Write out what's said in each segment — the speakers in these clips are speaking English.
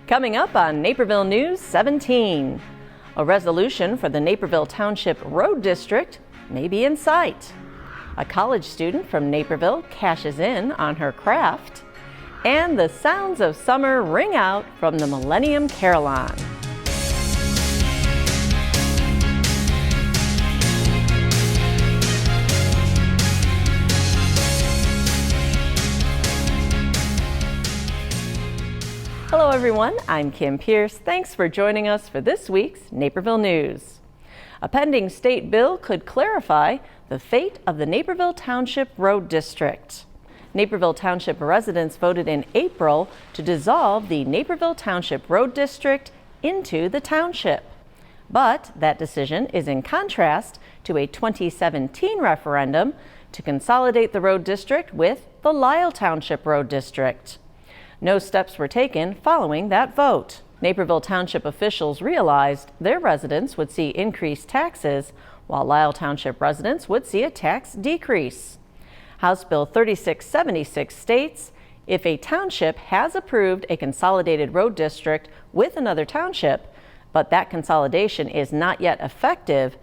Coming up on Naperville News 17, a resolution for the Naperville Township Road District may be in sight. A college student from Naperville cashes in on her craft, and the sounds of summer ring out from the Millennium Carillon. Hello everyone, I'm Kim Pierce. Thanks for joining us for this week's Naperville News. A pending state bill could clarify the fate of the Naperville Township Road District. Naperville Township residents voted in April to dissolve the Naperville Township Road District into the township. But that decision is in contrast to a 2017 referendum to consolidate the road district with the Lisle Township Road District. No steps were taken following that vote. Naperville Township officials realized their residents would see increased taxes, while Lisle Township residents would see a tax decrease. House Bill 3676 states, if a township has approved a consolidated road district with another township, but that consolidation is not yet effective,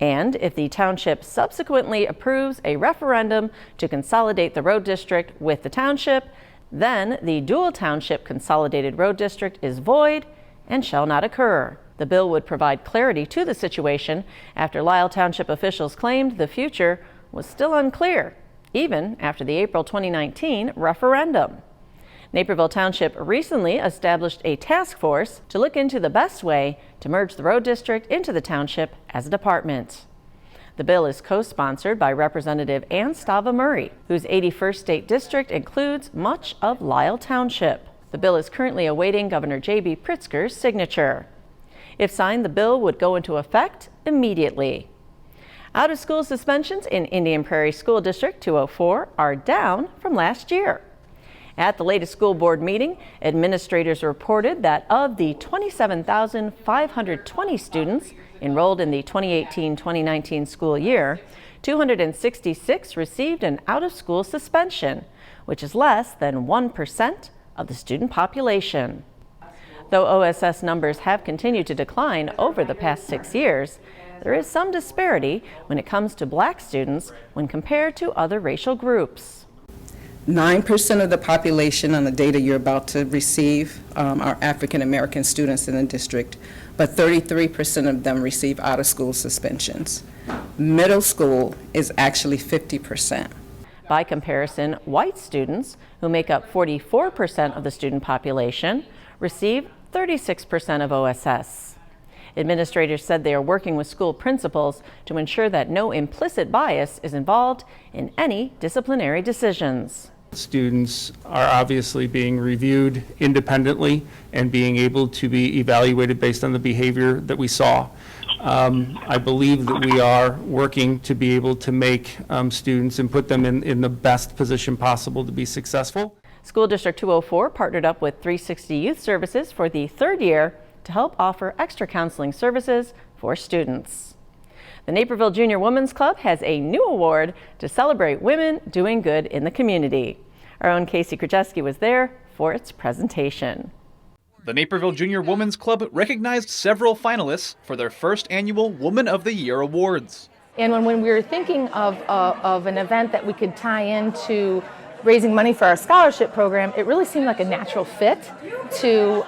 and if the township subsequently approves a referendum to consolidate the road district with the township, then the dual township consolidated road district is void and shall not occur. The bill would provide clarity to the situation after Lisle Township officials claimed the future was still unclear, even after the April 2019 referendum. Naperville Township recently established a task force to look into the best way to merge the road district into the township as a department. The bill is co-sponsored by Representative Ann Stava Murray, whose 81st State District includes much of Lisle Township. The bill is currently awaiting Governor J.B. Pritzker's signature. If signed, the bill would go into effect immediately. Out-of-school suspensions in Indian Prairie School District 204 are down from last year. At the latest school board meeting, administrators reported that of the 27,520 students enrolled in the 2018-2019 school year, 266 received an out-of-school suspension, which is less than 1% of the student population. Though OSS numbers have continued to decline over the past 6 years, there is some disparity when it comes to Black students when compared to other racial groups. 9% of the population on the data you're about to receive are African American students in the district, but 33% of them receive out-of-school suspensions. Middle school is actually 50%. By comparison, white students, who make up 44% of the student population, receive 36% of OSS. Administrators said they are working with school principals to ensure that no implicit bias is involved in any disciplinary decisions. Students are obviously being reviewed independently and being able to be evaluated based on the behavior that we saw. I believe that we are working to be able to make students and put them in the best position possible to be successful. School District 204 partnered up with 360 Youth Services for the third year to help offer extra counseling services for students. The Naperville Junior Women's Club has a new award to celebrate women doing good in the community. Our own Casey Krajewski was there for its presentation. The Naperville Junior Women's Club recognized several finalists for their first annual Woman of the Year Awards. And when we were thinking of an event that we could tie into raising money for our scholarship program, it really seemed like a natural fit to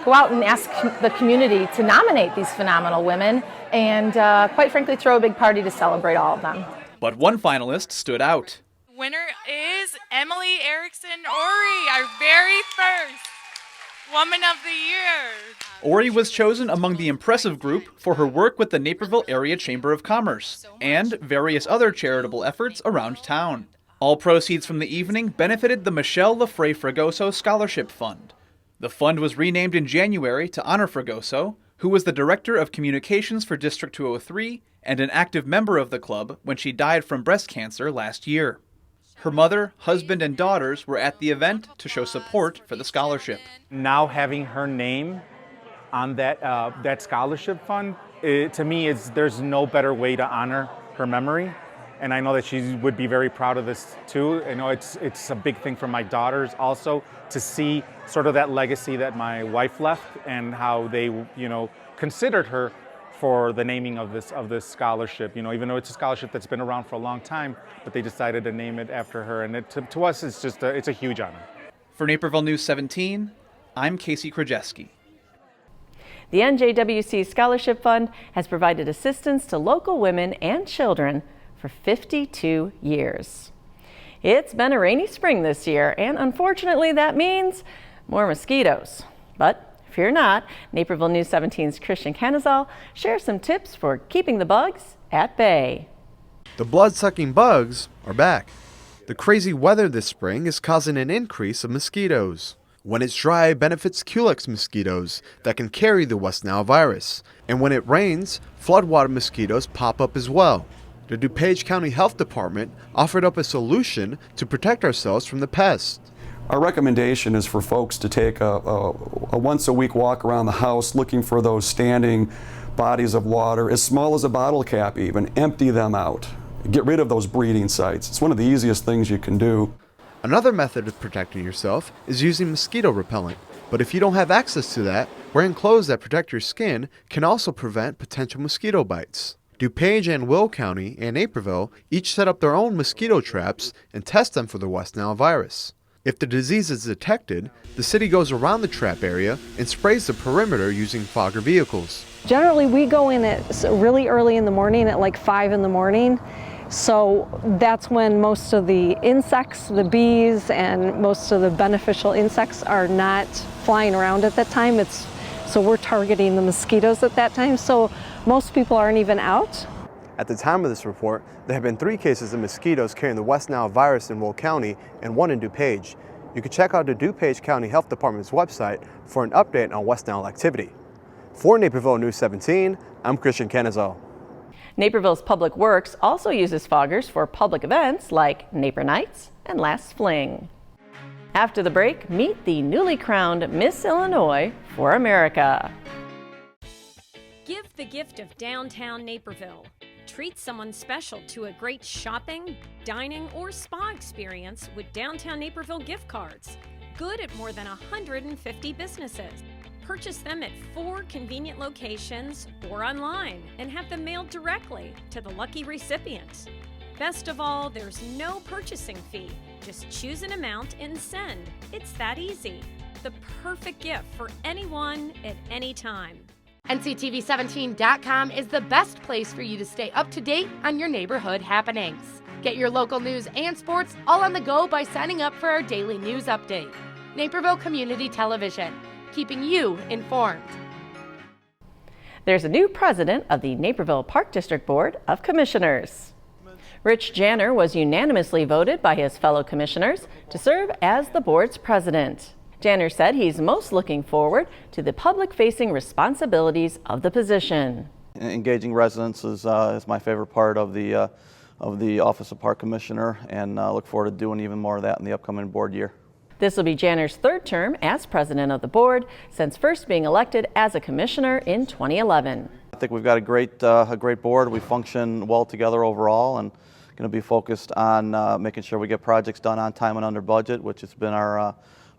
go out and ask the community to nominate these phenomenal women and quite frankly throw a big party to celebrate all of them. But one finalist stood out. The winner is Emily Erickson Ori, our very first Woman of the Year. Ori was chosen among the impressive group for her work with the Naperville Area Chamber of Commerce and various other charitable efforts around town. All proceeds from the evening benefited the Michelle Lafray Fragoso Scholarship Fund. The fund was renamed in January to honor Fragoso, who was the Director of Communications for District 203 and an active member of the club when she died from breast cancer last year. Her mother, husband, and daughters were at the event to show support for the scholarship. Now having her name on that scholarship fund, to me, there's no better way to honor her memory. And I know that she would be very proud of this too. I know it's a big thing for my daughters also to see sort of that legacy that my wife left and how they, considered her for the naming of this scholarship. Even though it's a scholarship that's been around for a long time, but they decided to name it after her. And to us, it's a huge honor. For Naperville News 17, I'm Casey Krajewski. The NJWC Scholarship Fund has provided assistance to local women and children for 52 years. It's been a rainy spring this year, and unfortunately that means more mosquitoes. But fear not, Naperville News 17's Christian Canizal shares some tips for keeping the bugs at bay. The blood-sucking bugs are back. The crazy weather this spring is causing an increase of mosquitoes. When it's dry, it benefits Culex mosquitoes that can carry the West Nile virus. And when it rains, floodwater mosquitoes pop up as well. The DuPage County Health Department offered up a solution to protect ourselves from the pest. Our recommendation is for folks to take a once-a-week walk around the house looking for those standing bodies of water, as small as a bottle cap even, empty them out. Get rid of those breeding sites. It's one of the easiest things you can do. Another method of protecting yourself is using mosquito repellent. But if you don't have access to that, wearing clothes that protect your skin can also prevent potential mosquito bites. DuPage and Will County and Naperville each set up their own mosquito traps and test them for the West Nile virus. If the disease is detected, the city goes around the trap area and sprays the perimeter using fogger vehicles. Generally, we go in at really early in the morning at like 5 in the morning. So that's when most of the insects, the bees, and most of the beneficial insects are not flying around at that time. So we're targeting the mosquitoes at that time. So most people aren't even out. At the time of this report, there have been 3 cases of mosquitoes carrying the West Nile virus in Will County and 1 in DuPage. You can check out the DuPage County Health Department's website for an update on West Nile activity. For Naperville News 17, I'm Christian Canizal. Naperville's Public Works also uses foggers for public events like Naper Nights and Last Fling. After the break, meet the newly crowned Miss Illinois for America. Give the gift of downtown Naperville. Treat someone special to a great shopping, dining, or spa experience with Downtown Naperville gift cards. Good at more than 150 businesses. Purchase them at 4 convenient locations or online and have them mailed directly to the lucky recipient. Best of all, there's no purchasing fee. Just choose an amount and send. It's that easy. The perfect gift for anyone at any time. NCTV17.com is the best place for you to stay up to date on your neighborhood happenings. Get your local news and sports all on the go by signing up for our daily news update. Naperville Community Television, keeping you informed. There's a new president of the Naperville Park District Board of Commissioners. Rich Janner was unanimously voted by his fellow commissioners to serve as the board's president. Janner said he's most looking forward to the public-facing responsibilities of the position. Engaging residents is my favorite part of the Office of Park Commissioner, and look forward to doing even more of that in the upcoming board year. This will be Janner's 3rd term as president of the board since first being elected as a commissioner in 2011. I think we've got a great board. We function well together overall, and going to be focused on making sure we get projects done on time and under budget, which has been our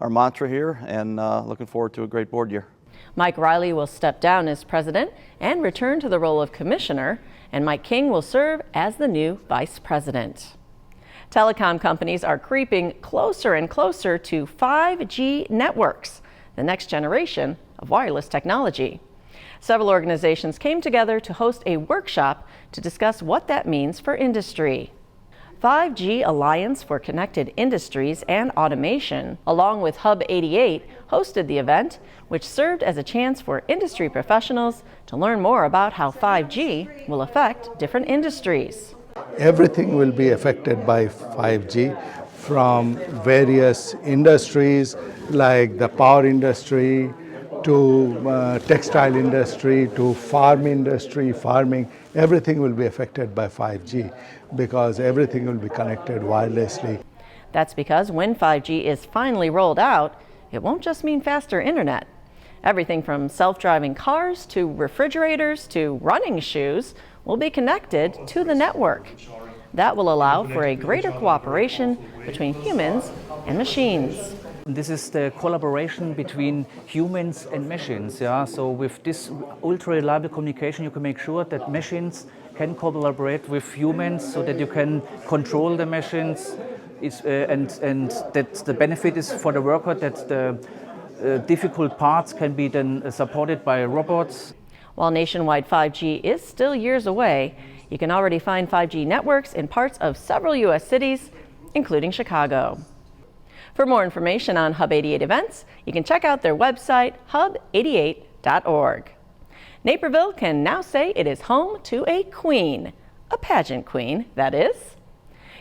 mantra here, and looking forward to a great board year. Mike Riley will step down as president and return to the role of commissioner, and Mike King will serve as the new vice president. Telecom companies are creeping closer and closer to 5G networks, the next generation of wireless technology. Several organizations came together to host a workshop to discuss what that means for industry. 5G Alliance for Connected Industries and Automation, along with Hub 88, hosted the event, which served as a chance for industry professionals to learn more about how 5G will affect different industries. Everything will be affected by 5G, from various industries like the power industry to textile industry to farming. Everything will be affected by 5G because everything will be connected wirelessly. That's because when 5G is finally rolled out, it won't just mean faster internet. Everything from self-driving cars to refrigerators to running shoes will be connected to the network. that will allow for a greater cooperation between humans and machines. This is the collaboration between humans and machines. Yeah? So with this ultra-reliable communication, you can make sure that machines can collaborate with humans so that you can control the machines, and that the benefit is for the worker that the difficult parts can be then supported by robots. While nationwide 5G is still years away, you can already find 5G networks in parts of several U.S. cities, including Chicago. For more information on Hub 88 events, you can check out their website, hub88.org. Naperville can now say it is home to a queen, a pageant queen, that is.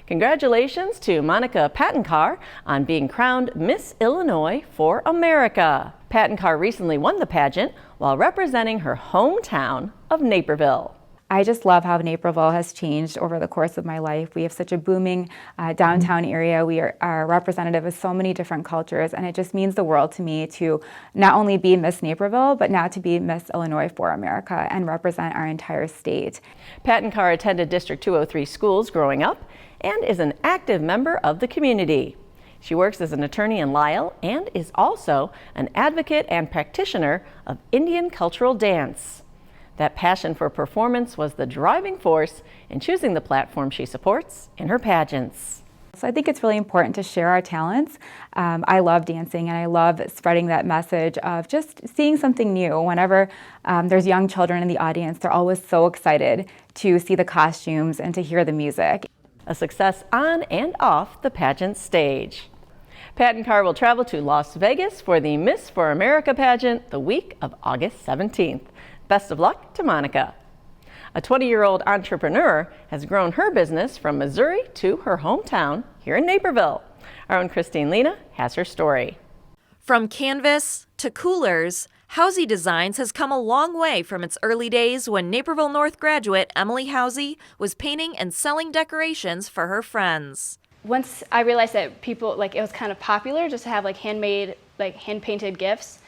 Congratulations to Monica Patenkar on being crowned Miss Illinois for America. Patenkar recently won the pageant while representing her hometown of Naperville. I just love how Naperville has changed over the course of my life. We have such a booming downtown area. We are representative of so many different cultures, and it just means the world to me to not only be Miss Naperville, but now to be Miss Illinois for America and represent our entire state. Patenkar attended District 203 schools growing up and is an active member of the community. She works as an attorney in Lisle and is also an advocate and practitioner of Indian cultural dance. That passion for performance was the driving force in choosing the platform she supports in her pageants. So I think it's really important to share our talents. I love dancing, and I love spreading that message of just seeing something new. Whenever there's young children in the audience, they're always so excited to see the costumes and to hear the music. A success on and off the pageant stage. Patenkar will travel to Las Vegas for the Miss for America pageant the week of August 17th. Best of luck to Monica. A 20-year-old entrepreneur has grown her business from Missouri to her hometown here in Naperville. Our own Christine Lena has her story. From canvas to coolers, Housey Designs has come a long way from its early days when Naperville North graduate Emily Housey was painting and selling decorations for her friends. Once I realized that people, it was kind of popular just to have handmade, hand-painted gifts,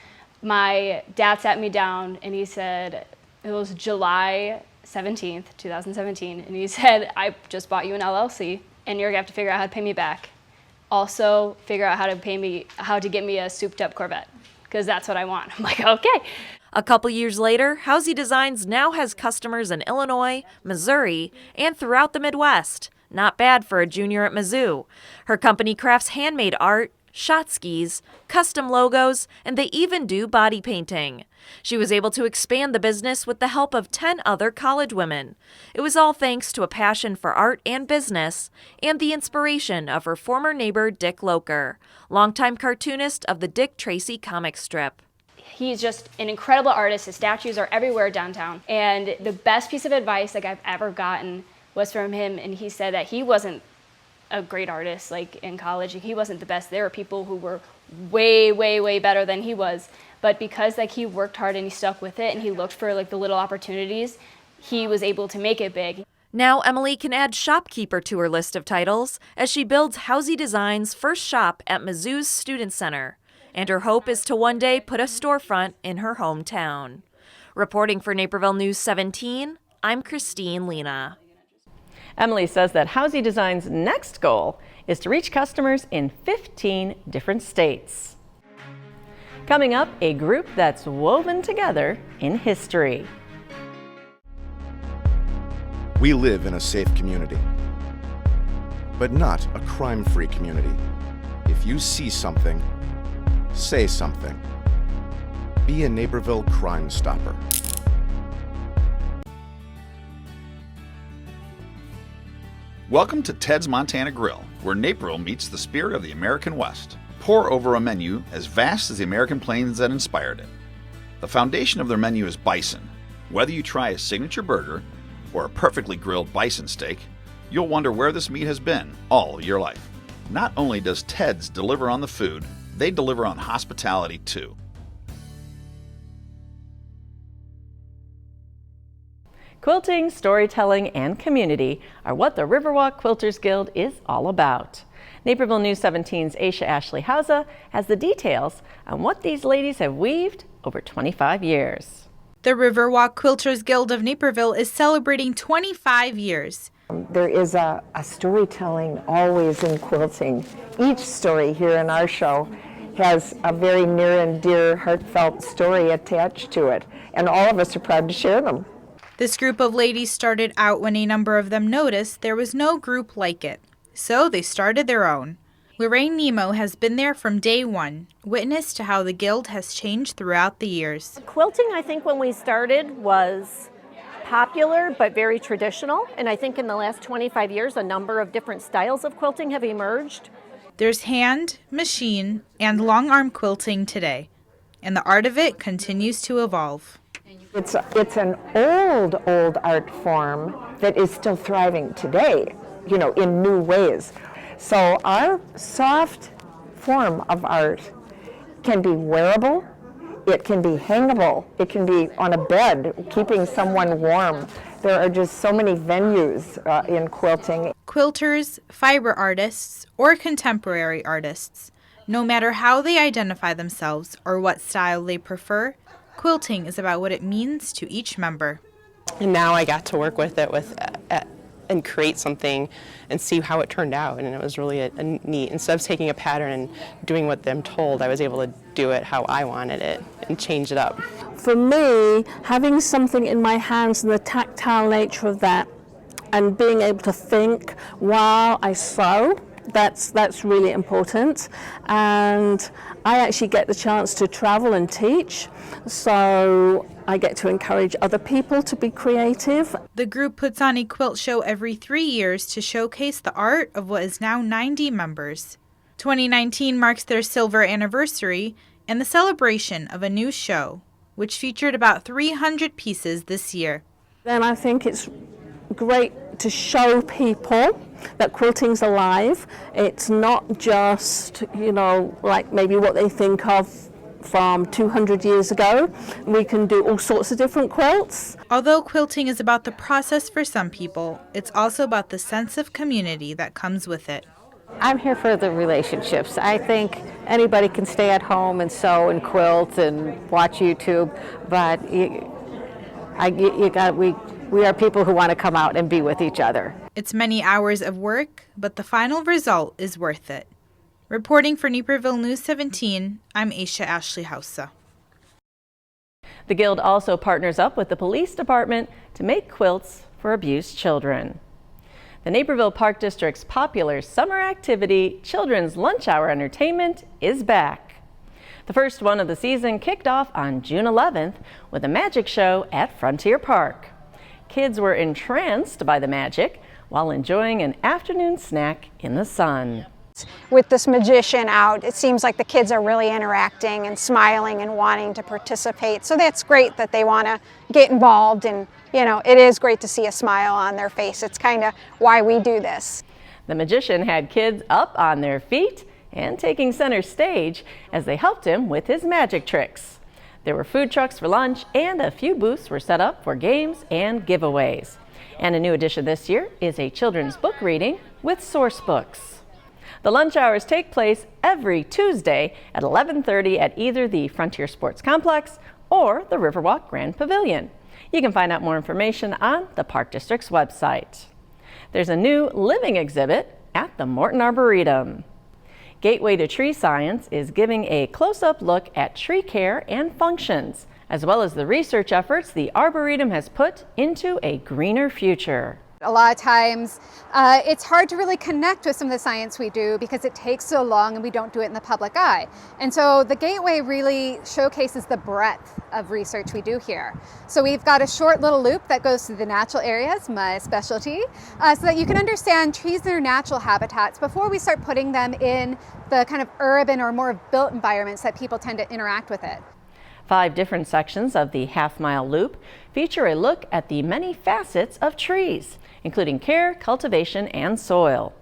my dad sat me down and he said, it was July 17th, 2017, and he said, I just bought you an LLC and you're gonna have to figure out how to pay me back. Also figure out how to get me a souped up Corvette, because that's what I want. I'm like, okay. A couple years later, Housey Designs now has customers in Illinois, Missouri, and throughout the Midwest. Not bad for a junior at Mizzou. Her company crafts handmade art, shot skis, custom logos, and they even do body painting. She was able to expand the business with the help of 10 other college women. It was all thanks to a passion for art and business and the inspiration of her former neighbor Dick Loker, longtime cartoonist of the Dick Tracy comic strip. He's just an incredible artist. His statues are everywhere downtown. And the best piece of advice I've ever gotten was from him, and he said that he wasn't a great artist in college. He wasn't the best. There were people who were way, way, way better than he was. But because he worked hard and he stuck with it and he looked for the little opportunities, he was able to make it big. Now Emily can add shopkeeper to her list of titles as she builds Housey Designs' first shop at Mizzou's Student Center. And her hope is to one day put a storefront in her hometown. Reporting for Naperville News 17, I'm Christine Lena. Emily says that Housey Designs' next goal is to reach customers in 15 different states. Coming up, a group that's woven together in history. We live in a safe community, but not a crime-free community. If you see something, say something. Be a Naperville Crime Stopper. Welcome to Ted's Montana Grill, where Naperville meets the spirit of the American West. Pour over a menu as vast as the American plains that inspired it. The foundation of their menu is bison. Whether you try a signature burger or a perfectly grilled bison steak, you'll wonder where this meat has been all your life. Not only does Ted's deliver on the food, they deliver on hospitality too. Quilting, storytelling, and community are what the Riverwalk Quilters Guild is all about. Naperville News 17's Aisha Ashley Hausa has the details on what these ladies have weaved over 25 years. The Riverwalk Quilters Guild of Naperville is celebrating 25 years. There is a storytelling always in quilting. Each story here in our show has a very near and dear, heartfelt story attached to it, and all of us are proud to share them. This group of ladies started out when a number of them noticed there was no group like it, so they started their own. Lorraine Nemo has been there from day one, witness to how the Guild has changed throughout the years. Quilting, I think, when we started was popular but very traditional, and I think in the last 25 years a number of different styles of quilting have emerged. There's hand, machine, and long arm quilting today, and the art of it continues to evolve. It's an old art form that is still thriving today, in new ways. So our soft form of art can be wearable, it can be hangable, it can be on a bed, keeping someone warm. There are just so many venues in quilting. Quilters, fiber artists, or contemporary artists, no matter how they identify themselves or what style they prefer, quilting is about what it means to each member. And now I got to work with it and create something and see how it turned out, and it was really a neat. Instead of taking a pattern and doing what I'm told, I was able to do it how I wanted it and change it up. For me, having something in my hands and the tactile nature of that, and being able to think while I sew, that's really important. And I actually get the chance to travel and teach, so I get to encourage other people to be creative. The group puts on a quilt show every 3 years to showcase the art of what is now 90 members. 2019 marks their silver anniversary and the celebration of a new show, which featured about 300 pieces this year. And I think it's great to show people that quilting's alive. It's not just, like maybe what they think of from 200 years ago. We can do all sorts of different quilts. Although quilting is about the process for some people, it's also about the sense of community that comes with it. I'm here for the relationships. I think anybody can stay at home and sew and quilt and watch YouTube, but we are people who want to come out and be with each other. It's many hours of work, but the final result is worth it. Reporting for Naperville News 17, I'm Aisha Ashley Hausa. The Guild also partners up with the police department to make quilts for abused children. The Naperville Park District's popular summer activity, Children's Lunch Hour Entertainment, is back. The first one of the season kicked off on June 11th with a magic show at Frontier Park. Kids were entranced by the magic while enjoying an afternoon snack in the sun. With this magician out, it seems like the kids are really interacting and smiling and wanting to participate. So that's great that they want to get involved, and it is great to see a smile on their face. It's kind of why we do this. The magician had kids up on their feet and taking center stage as they helped him with his magic tricks. There were food trucks for lunch, and a few booths were set up for games and giveaways. And a new addition this year is a children's book reading with source books. The lunch hours take place every Tuesday at 11:30 at either the Frontier Sports Complex or the Riverwalk Grand Pavilion. You can find out more information on the Park District's website. There's a new living exhibit at the Morton Arboretum. Gateway to Tree Science is giving a close-up look at tree care and functions, as well as the research efforts the Arboretum has put into a greener future. A lot of times it's hard to really connect with some of the science we do because it takes so long and we don't do it in the public eye. And so the Gateway really showcases the breadth of research we do here. So we've got a short little loop that goes through the natural areas, my specialty, so that you can understand trees in their natural habitats before we start putting them in the kind of urban or more built environments that people tend to interact with it. 5 different sections of the half-mile loop feature a look at the many facets of trees, including care, cultivation, and soil.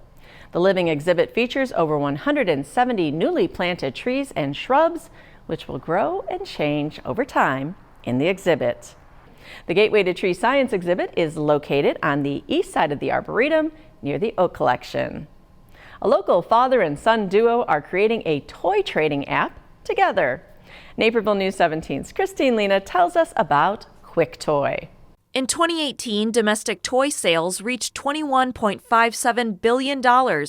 The living exhibit features over 170 newly planted trees and shrubs, which will grow and change over time in the exhibit. The Gateway to Tree Science exhibit is located on the east side of the Arboretum near the Oak Collection. A local father and son duo are creating a toy trading app together. Naperville News 17's Christine Lena tells us about Quick Toy. In 2018, domestic toy sales reached $21.57 billion,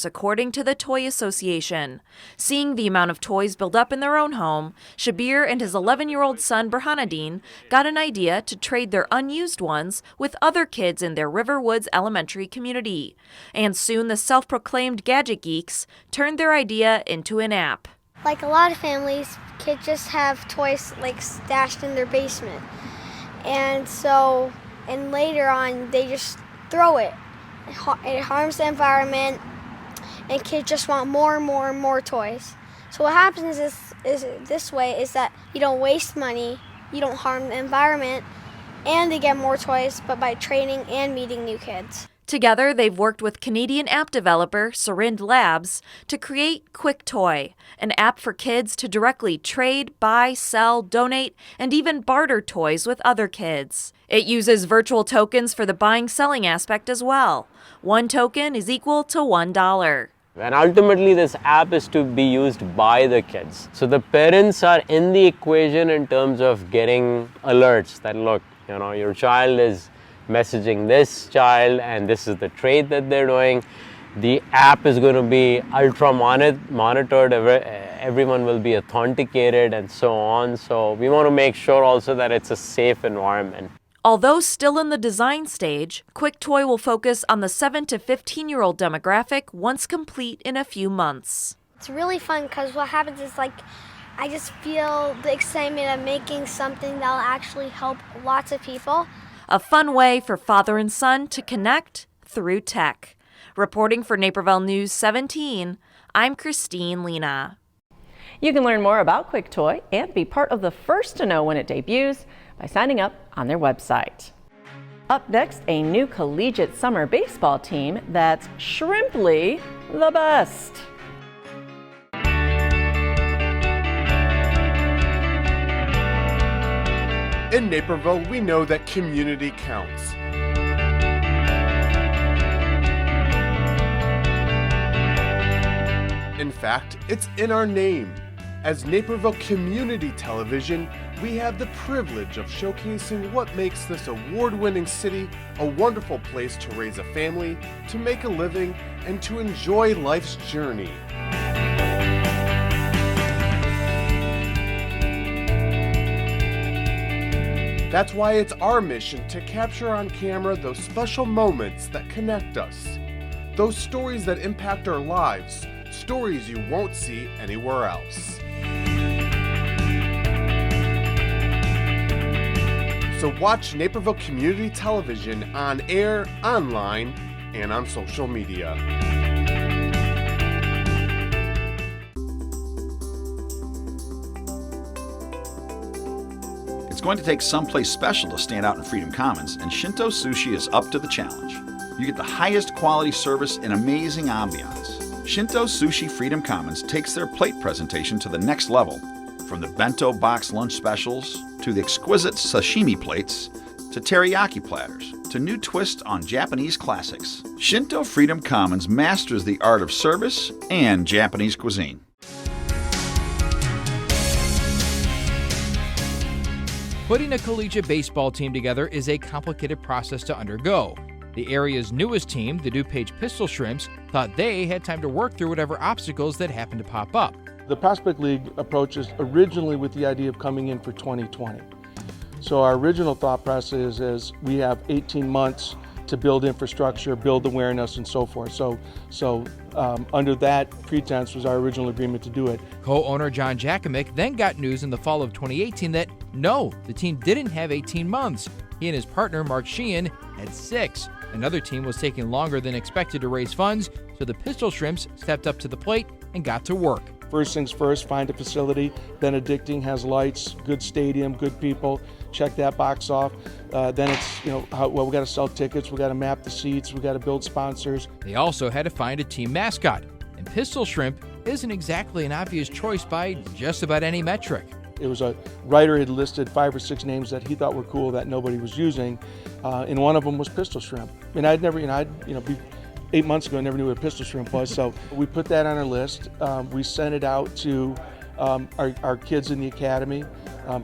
according to the Toy Association. Seeing the amount of toys build up in their own home, Shabir and his 11-year-old son, Burhanuddin, got an idea to trade their unused ones with other kids in their Riverwoods Elementary community. And soon the self-proclaimed gadget geeks turned their idea into an app. Like a lot of families, kids just have toys like stashed in their basement. And later on, they just throw it. It harms the environment, and kids just want more and more and more toys. So what happens is that you don't waste money, you don't harm the environment, and they get more toys, but by training and meeting new kids. Together, they've worked with Canadian app developer Surind Labs to create Quick Toy, an app for kids to directly trade, buy, sell, donate, and even barter toys with other kids. It uses virtual tokens for the buying-selling aspect as well. 1 token is equal to $1. And ultimately, this app is to be used by the kids. So the parents are in the equation in terms of getting alerts that, look, your child is messaging this child and this is the trade that they're doing. The app is going to be ultra monitored, everyone will be authenticated and so on. So we want to make sure also that it's a safe environment. Although still in the design stage, Quick Toy will focus on the 7 to 15-year-old demographic once complete in a few months. It's really fun because what happens is I just feel the excitement of making something that'll actually help lots of people. A fun way for father and son to connect through tech. Reporting for Naperville News 17, I'm Christine Lena. You can learn more about Quick Toy and be part of the first to know when it debuts by signing up on their website. Up next, a new collegiate summer baseball team that's shrimply the best. In Naperville, we know that community counts. In fact, it's in our name. As Naperville Community Television, we have the privilege of showcasing what makes this award-winning city a wonderful place to raise a family, to make a living, and to enjoy life's journey. That's why it's our mission to capture on camera those special moments that connect us. Those stories that impact our lives, stories you won't see anywhere else. So watch Naperville Community Television on air, online, and on social media. It's going to take someplace special to stand out in Freedom Commons, and Shinto Sushi is up to the challenge. You get the highest quality service and amazing ambiance. Shinto Sushi Freedom Commons takes their plate presentation to the next level. From the bento box lunch specials, to the exquisite sashimi plates, to teriyaki platters, to new twists on Japanese classics. Shinto Freedom Commons masters the art of service and Japanese cuisine. Putting a collegiate baseball team together is a complicated process to undergo. The area's newest team, the DuPage Pistol Shrimps, thought they had time to work through whatever obstacles that happened to pop up. The Prospect League approaches originally with the idea of coming in for 2020. So our original thought process is we have 18 months to build infrastructure, build awareness, and so forth. So under that pretense was our original agreement to do it. Co-owner John Jakomick then got news in the fall of 2018 that no, the team didn't have 18 months. He and his partner, Mark Sheehan, had 6. Another team was taking longer than expected to raise funds, so the Pistol Shrimps stepped up to the plate and got to work. First things first, find a facility. Benedictine has lights, good stadium, good people. Check that box off. Then it's, we got to sell tickets, we got to map the seats, we got to build sponsors. They also had to find a team mascot, and Pistol Shrimp isn't exactly an obvious choice by just about any metric. It was a writer had listed 5 or 6 names that he thought were cool that nobody was using, and one of them was Pistol Shrimp. And I'd never, 8 months ago, I never knew what a Pistol Shrimp was, so we put that on our list. We sent it out to our kids in the academy,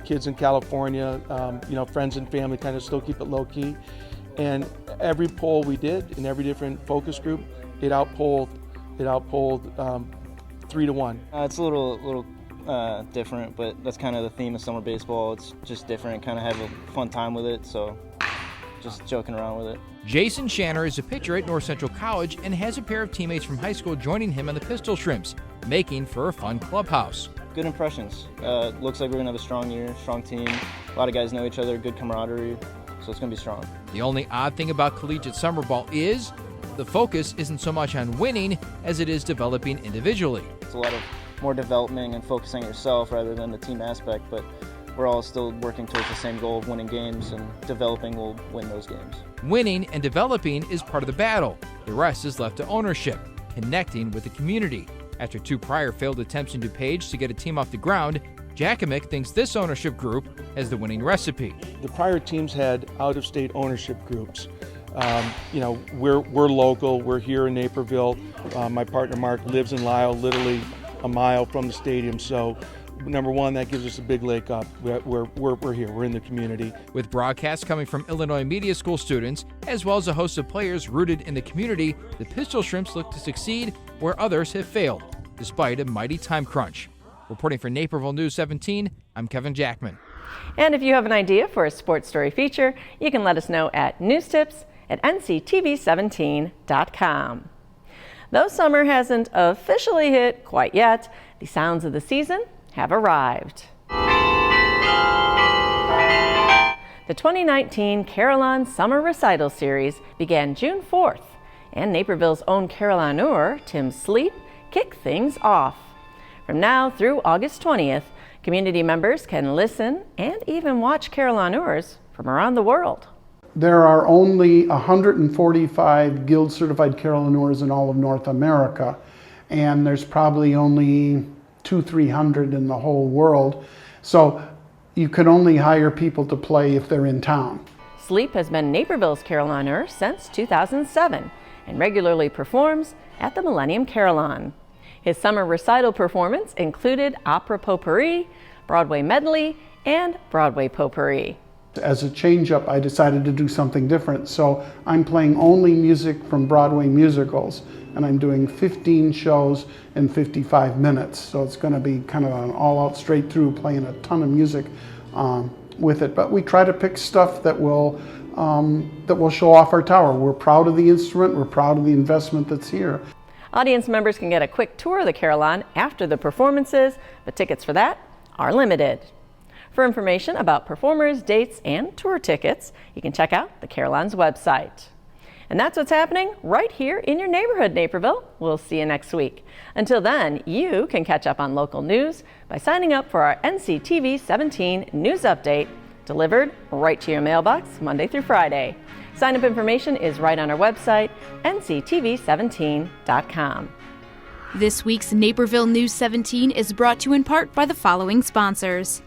kids in California, friends and family kind of still keep it low key. And every poll we did in every different focus group, it outpolled 3-1. It's a little different, but that's kind of the theme of summer baseball. It's just different, kind of have a fun time with it, so just joking around with it. Jason Shanner is a pitcher at North Central College and has a pair of teammates from high school joining him on the Pistol Shrimps, making for a fun clubhouse. Good impressions. Looks like we're going to have a strong year, strong team. A lot of guys know each other, good camaraderie, so it's going to be strong. The only odd thing about collegiate summer ball is the focus isn't so much on winning as it is developing individually. It's a lot of more development and focusing on yourself rather than the team aspect, but we're all still working towards the same goal of winning games, and developing will win those games. Winning and developing is part of the battle. The rest is left to ownership, connecting with the community. After 2 prior failed attempts in DuPage to get a team off the ground, Jacamick thinks this ownership group has the winning recipe. The prior teams had out-of-state ownership groups. We're local. We're here in Naperville. My partner Mark lives in Lisle, literally a mile from the stadium. So, number one, that gives us a big leg up. We're here. We're in the community. With broadcasts coming from Illinois Media School students, as well as a host of players rooted in the community, the Pistol Shrimps look to succeed where others have failed, despite a mighty time crunch. Reporting for Naperville News 17, I'm Kevin Jackman. And if you have an idea for a sports story feature, you can let us know at newstips@nctv17.com. Though summer hasn't officially hit quite yet, the sounds of the season have arrived. The 2019 Carillon Summer Recital Series began June 4th, and Naperville's own carillonneur, Tim Sleep, kicked things off. From now through August 20th, community members can listen and even watch carillonneurs from around the world. There are only 145 Guild certified carillonneurs in all of North America, and there's probably only 200-300 in the whole world. So you can only hire people to play if they're in town. Sleep has been Naperville's carillonneur since 2007 and regularly performs at the Millennium Carillon. His summer recital performance included opera potpourri, Broadway medley, and Broadway potpourri. As a change-up, I decided to do something different. So I'm playing only music from Broadway musicals, and I'm doing 15 shows in 55 minutes. So it's going to be kind of an all-out straight through, playing a ton of music with it. But we try to pick stuff that will show off our tower. We're proud of the instrument. We're proud of the investment that's here. Audience members can get a quick tour of the Carillon after the performances, but tickets for that are limited. For information about performers, dates, and tour tickets, you can check out the Carillon's website. And that's what's happening right here in your neighborhood, Naperville. We'll see you next week. Until then, you can catch up on local news by signing up for our NCTV 17 news update, delivered right to your mailbox Monday through Friday. Sign-up information is right on our website, nctv17.com. This week's Naperville News 17 is brought to you in part by the following sponsors.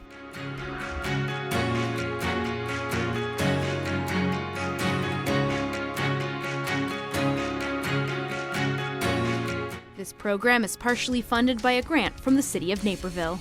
This program is partially funded by a grant from the City of Naperville.